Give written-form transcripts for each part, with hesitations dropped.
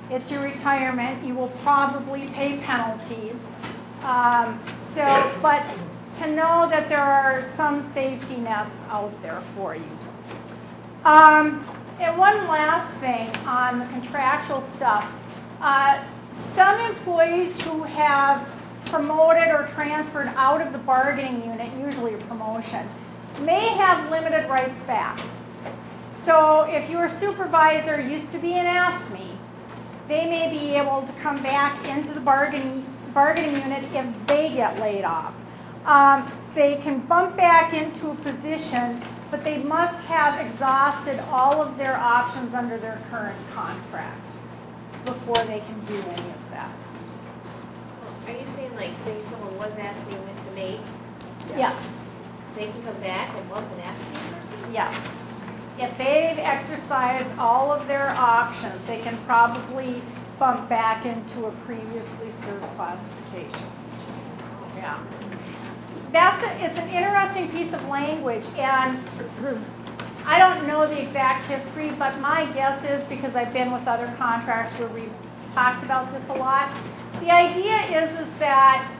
It's your retirement. You will probably pay penalties. But to know that there are some safety nets out there for you. And one last thing on the contractual stuff. Some employees who have promoted or transferred out of the bargaining unit, usually a promotion, may have limited rights back. So if your supervisor used to be an AFSCME, they may be able to come back into the bargaining unit if they get laid off. They can bump back into a position, but they must have exhausted all of their options under their current contract before they can do any of that. Are you saying, like, say someone was AFSCME and went to MAPE? Yes. They can come back and bump an AFSCME person? Yes. If they've exercised all of their options, they can probably bump back into a previously served classification. Yeah. It's an interesting piece of language, and I don't know the exact history, but my guess is, because I've been with other contracts where we've talked about this a lot, the idea is that,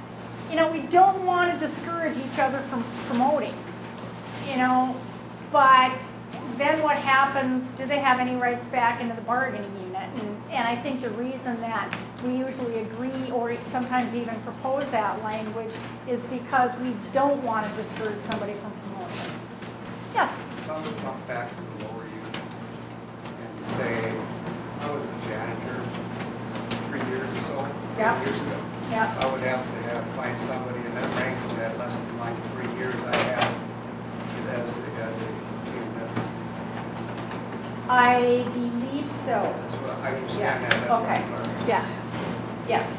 we don't want to discourage each other from promoting, but then what happens? Do they have any rights back into the bargaining unit? And I think the reason that we usually agree or sometimes even propose that language is because we don't want to discourage somebody from promotion. Yes? Some would come back to the lower unit and say, I was a janitor 3 years or so, 3 years ago. Yeah. I would have to find somebody in that ranks that had less than my 3 years I had as a team member. I believe so. That's what I understand that. That's Okay. what I'm Yeah. Yes.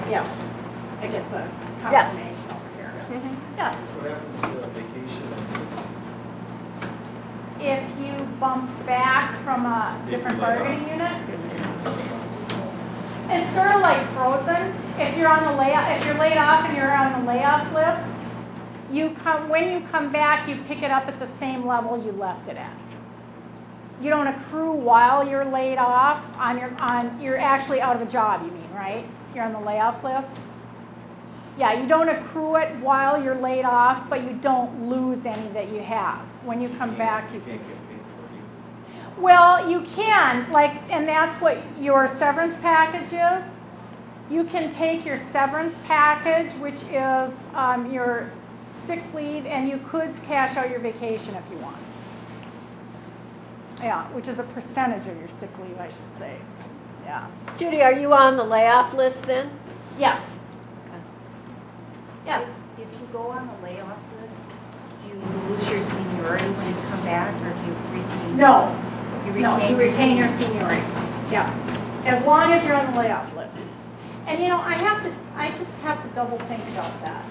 Yes. I get the confirmation over here. Yes. What happens to vacation and sick leave? If you bump back from a different bargaining unit, it's sort of like frozen. If you're on the layoff, if you're laid off and you're on the layoff list, when you come back, you pick it up at the same level you left it at. You don't accrue while you're laid off. You're actually out of a job, you mean, right? You're on the layoff list. Yeah, you don't accrue it while you're laid off, but you don't lose any that you have. When you come back, you can't get paid for it. Well, you can, and that's what your severance package is. You can take your severance package, which is your sick leave, and you could cash out your vacation if you want. Yeah, which is a percentage of your sick leave, I should say. Yeah. Judy, are you on the layoff list then? Yes. Yes. If you go on the layoff list, do you lose your seniority when you come back, or do you retain? No. You retain your seniority. Yeah. As long as you're on the layoff list. And I just have to double think about that.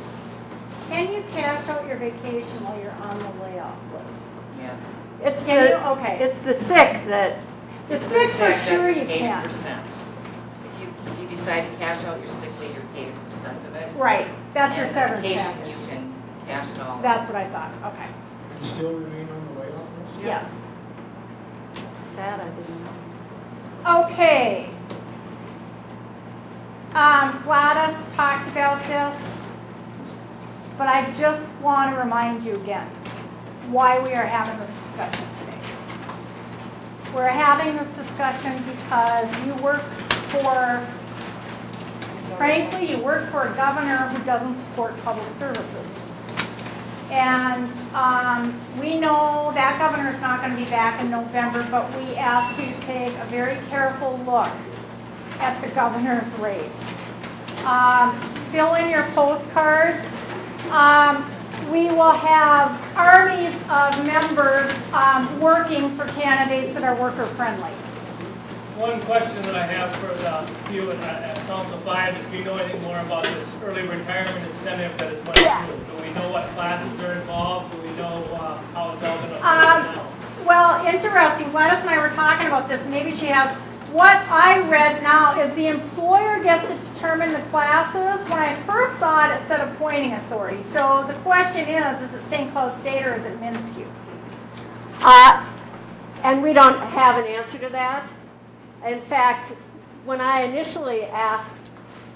Can you cash out your vacation while you're on the layoff list? Yes. It's okay. It's the sick that. The sick for sure you 80%. can. If you decide to cash out your sick leave, you're paid 1% of it. Right. That's your And severance vacation, package. you can cash it all. That's what I thought. Okay. You still remain on the layoff list? Yes. That I didn't know. Okay. Gladys talked about this, but I just want to remind you again why we are having this discussion today. We're having this discussion because you work for, frankly, you work for a governor who doesn't support public services. And we know that governor is not going to be back in November, but we ask you to take a very careful look at the governor's race. Fill in your postcards. We will have armies of members working for candidates that are worker friendly. One question that I have for you at Council 5 is, do you know anything more about this early retirement incentive that is running through? Do we know what classes are involved? Do we know how it's all going to work now? Well, interesting. Gladys and I were talking about this. Maybe she has. What I read now is the employer gets to determine the classes. When I first saw it, it said appointing authority. So the question is it St. Cloud State or is it Minsk? And we don't have an answer to that. In fact, when I initially asked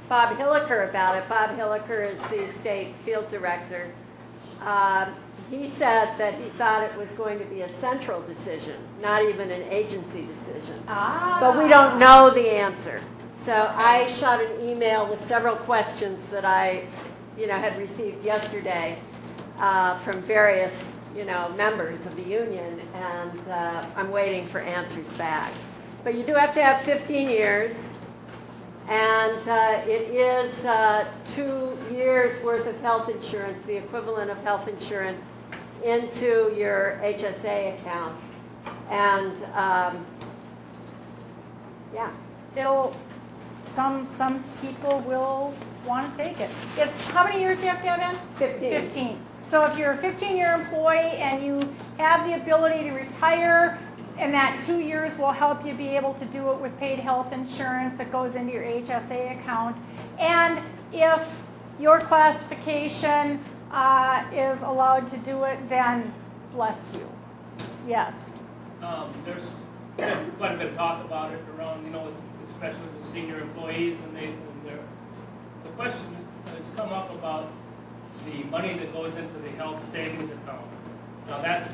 Bob Hilliker about it, Bob Hilliker is the state field director, he said that he thought it was going to be a central decision, not even an agency decision. But we don't know the answer. So I shot an email with several questions that I, had received yesterday from various, members of the union, and I'm waiting for answers back. But you do have to have 15 years, and it is 2 years worth of health insurance, the equivalent of health insurance, into your HSA account. And yeah. Some people will want to take it. It's how many years do you have to have in? 15. 15. So if you're a 15-year employee and you have the ability to retire, and that 2 years will help you be able to do it with paid health insurance that goes into your HSA account. And if your classification is allowed to do it, then bless you. Yes. There's been quite a bit of talk about it around, especially with senior employees, and the question has come up about the money that goes into the health savings account. Now that's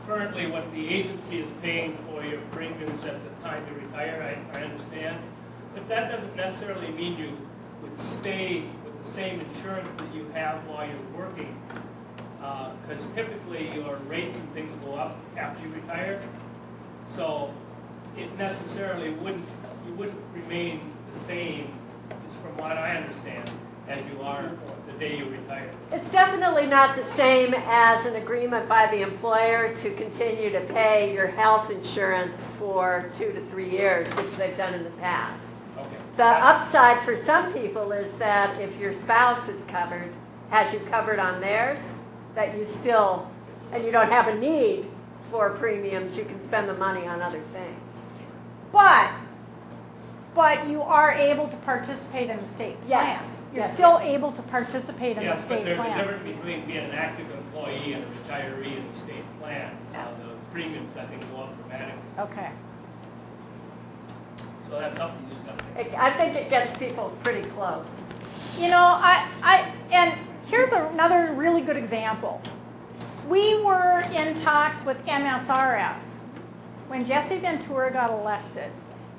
currently what the agency is paying for your premiums at the time you retire, I understand. But that doesn't necessarily mean you would stay with the same insurance that you have while you're working. Because typically your rates and things go up after you retire. So it necessarily you wouldn't remain the same, just from what I understand, as you are the day you retire. It's definitely not the same as an agreement by the employer to continue to pay your health insurance for 2 to 3 years, which they've done in the past. Okay. The upside for some people is that if your spouse is covered, has you covered on theirs, that you still, and you don't have a need for premiums, you can spend the money on other things. But you are able to participate in the state plan. Yes. You're still able to participate in the Yes, but state there's a plan. difference between being an active employee and a retiree in the state plan. The premiums, I think, go up dramatically. Okay. So that's something you just got to think. I think it gets people pretty close. And here's another really good example. We were in talks with MSRS when Jesse Ventura got elected.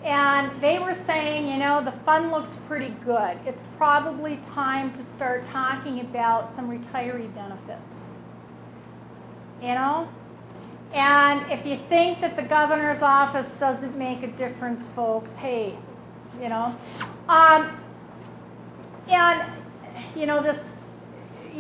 And they were saying, the fund looks pretty good. It's probably time to start talking about some retiree benefits. And if you think that the governor's office doesn't make a difference, folks, hey,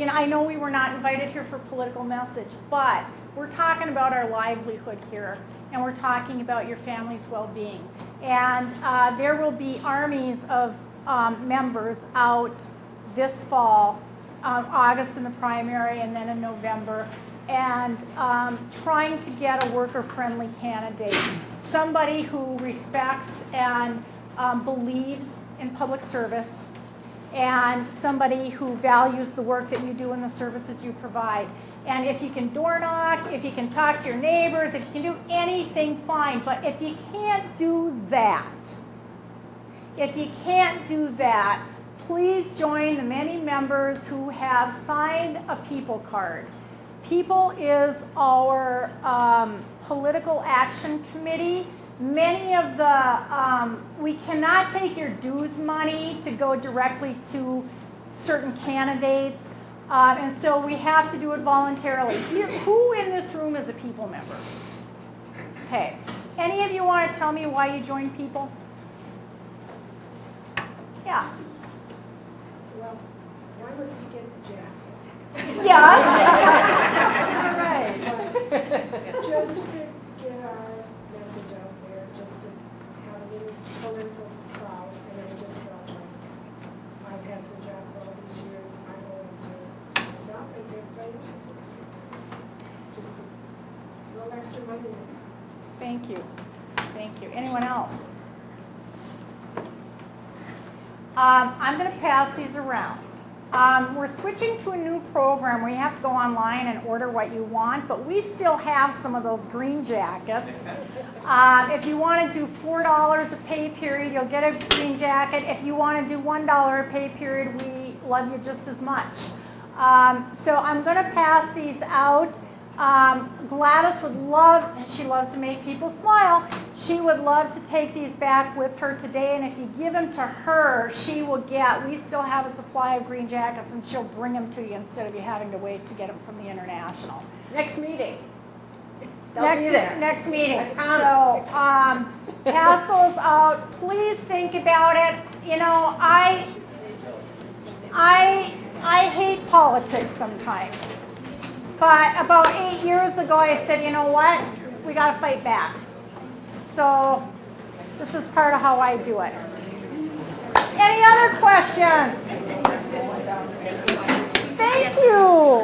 I know we were not invited here for a political message, but we're talking about our livelihood here, and we're talking about your family's well-being. And there will be armies of members out this fall, August in the primary, and then in November, and trying to get a worker-friendly candidate, somebody who respects and believes in public service, and somebody who values the work that you do and the services you provide. And if you can door knock, if you can talk to your neighbors, if you can do anything, fine. But if you can't do that, please join the many members who have signed a people card. People is our political action committee. Many of the, we cannot take your dues money to go directly to certain candidates, and so we have to do it voluntarily. Who in this room is a people member? Okay. Any of you want to tell me why you joined people? Yeah. Well, one was to get the jacket. Yes. Right. Just to get our message out there, just to have a little political crowd, and I just felt like I've had the job for all these years, I'm going to myself and to everybody else. Just a little extra money. Thank you. Thank you. Anyone else? I'm going to pass these around. We're switching to a new program where you have to go online and order what you want, but we still have some of those green jackets. If you want to do $4 a pay period, you'll get a green jacket. If you want to do $1 a pay period, we love you just as much. So I'm going to pass these out. Gladys would love, she loves to make people smile, she would love to take these back with her today, and if you give them to her, she will get, we still have a supply of green jackets, and she'll bring them to you instead of you having to wait to get them from the International. Next meeting. They'll be there. Next meeting. I So pass those out. Please think about it. You know, I hate politics sometimes. But about 8 years ago, I said, you know what? We got to fight back. So this is part of how I do it. Any other questions? Thank you.